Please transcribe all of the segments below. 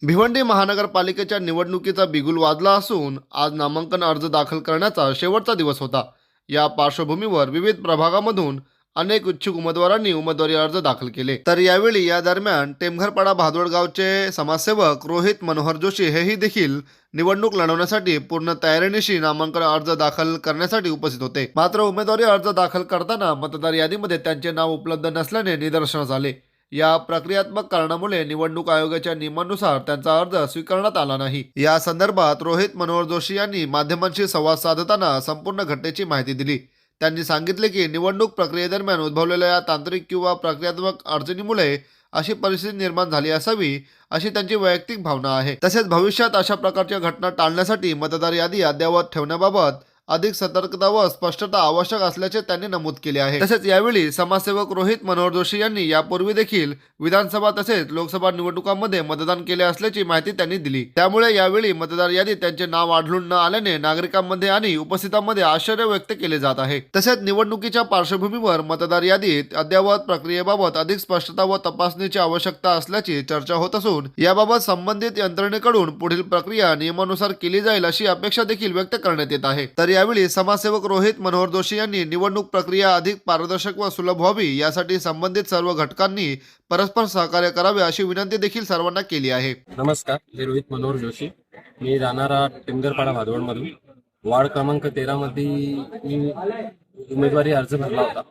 भिवंडी महानगरपालिकेच्या निवडणुकीचा बिगुल वाजला असून आज नामांकन अर्ज दाखल करण्याचा शेवटचा दिवस होता। या पार्श्वभूमीवर विविध प्रभागामधून अनेक इच्छुक उमेदवारांनी उमेदवारी अर्ज दाखल केले। तर यावेळी या दरम्यान टेमघरपाडा भादवड गावचे समाजसेवक रोहित मनोहर जोशी हेही देखील निवडणूक लढवण्यासाठी पूर्ण तयारीनिशी नामांकन अर्ज दाखल करण्यासाठी उपस्थित होते। मात्र उमेदवारी अर्ज दाखल करताना मतदार यादीमध्ये त्यांचे नाव उपलब्ध नसल्याने निदर्शनास आले। या प्रक्रियात्मक कारणामुळे निवडणूक आयोगाच्या नियमानुसार त्यांचा अर्ज स्वीकारण्यात आला नाही। या संदर्भात रोहित मनोहर जोशी यांनी माध्यमांशी संवाद साधताना संपूर्ण घटनेची माहिती दिली। त्यांनी सांगितले की निवडणूक प्रक्रियेदरम्यान उद्भवलेल्या या तांत्रिक किंवा प्रक्रियात्मक अडचणीमुळे अशी परिस्थिती निर्माण झाली असावी अशी त्यांची वैयक्तिक भावना आहे। तसेच भविष्यात अशा प्रकारच्या घटना टाळण्यासाठी मतदार यादी अद्ययावत ठेवण्याबाबत अधिक सतर्कता व स्पष्टता आवश्यक असल्याचे त्यांनी नमूद केले आहे। तसेच यावेळी समाजसेवक रोहित मनोहर जोशी यांनी यापूर्वी देखील विधानसभा तसेच लोकसभा निवडणुकांमध्ये मतदान केले असल्याची माहिती त्यांनी दिली। त्यामुळे यावेळी मतदार यादीत त्यांचे नाव आढळून न आल्याने नागरिकांमध्ये आणि उपस्थितांमध्ये आश्चर्य व्यक्त केले जात आहे। तसेच निवडणुकीच्या पार्श्वभूमीवर मतदार यादीत अद्ययावत प्रक्रियेबाबत अधिक स्पष्टता व तपासणीची आवश्यकता असल्याची चर्चा होत असून याबाबत संबंधित यंत्रणेकडून पुढील प्रक्रिया नियमानुसार केली जाईल अशी अपेक्षा देखील व्यक्त करण्यात येत आहे। तर यावेळी समाजसेवक रोहित मनोहर जोशी यांनी निवडणूक प्रक्रिया अधिक पारदर्शक व सुलभ व्हावी यासाठी संबंधित सर्व घटकांनी परस्पर सहकार्य करावे अशी विनंती देखील सर्वांना केली आहे। नमस्कार, मी रोहित मनोहर जोशी। मी राहणारा टेमघरपाडा भादवड मधून वार्ड क्रमांक 13 मध्ये मी उमेदवारी अर्ज भरला होता।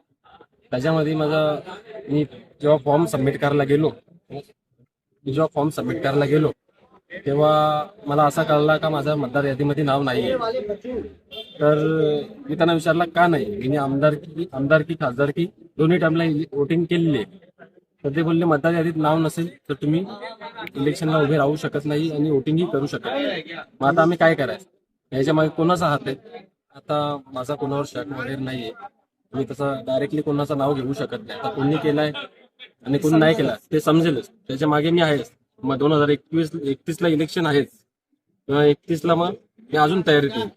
त्याच्यामध्ये मी जेव्हा फॉर्म सबमिट करायला गेलो तेव्हा मला असा कळला का माझा मतदार यादीमध्ये नाव नाही आहे। तर मी त्यांना विचारला का नाही, मी आमदारकी खासदारकी दोन्ही टाइमला वोटिंग केलेली आहे। तर ते बोलले मतदार यादीत नाव नसेल तर तुम्ही इलेक्शनला उभे राहू शकत नाही आणि वोटिंगही करू शकत नाही। मग आता आम्ही काय करायचं, याच्या मागे कोणाचा हात आहे? आता माझा कोणावर शक वगैरे नाहीये, मी तसं डायरेक्टली कोणाचं नाव घेऊ शकत नाही। आता कोणी केलाय आणि कोणी नाही केला ते समजेलच, त्याच्या मागे मी आहेच। मग 2031ला इलेक्शन आहेच, 31ला मग मी अजून तयारी केली।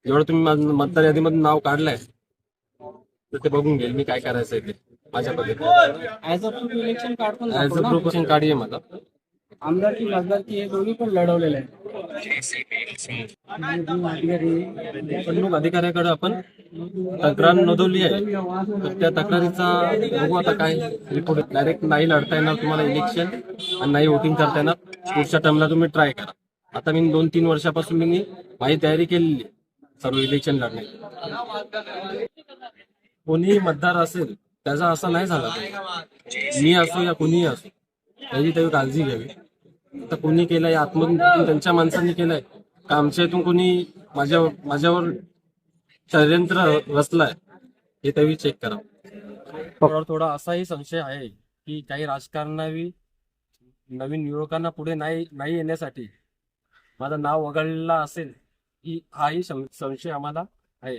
जेवढं तुम्ही मतदार यादीमध्ये नाव काढलंय तर ते बघून घेईल मी काय करायचंय ते माझ्या पद्धतीने। As a proof election card पण ऍज अ प्रूफ काढी आहे माझा। आमदारकी खासदारकी हे दोन्ही पण लढवलेले आहे। निवडणूक अधिकाऱ्याकडे आपण तक्रार नोंदवली आहे, तर त्या तक्रारीचा बघू आता काय रिपोर्ट। डायरेक्ट नाही लढता येणार तुम्हाला इलेक्शन आणि नाही वोटिंग करता येणार, पुढच्या टर्मला तुम्ही ट्राय करा। आता मी 2-3 वर्षापासून मी माझी तयारी केलेली सर्व इलेक्शन लढण्याची। कोणीही मतदार असेल त्याचा असं नाही झाला, मी असो या कोणीही असो, त्याची काळजी घ्यावी। आता कोणी केलंय आत्महत्या त्यांच्या माणसांनी केलंय का आमच्या इथून कोणी माझ्यावर षडयंत्र रचलाय हे त्यावेळी चेक करा। थोडा असाही संशय आहे की काही राजकारणावी नवीन युवकांना पुढे नाही येण्यासाठी माझं नाव वगळलेलं असेल, की हाही संशय आम्हाला आहे।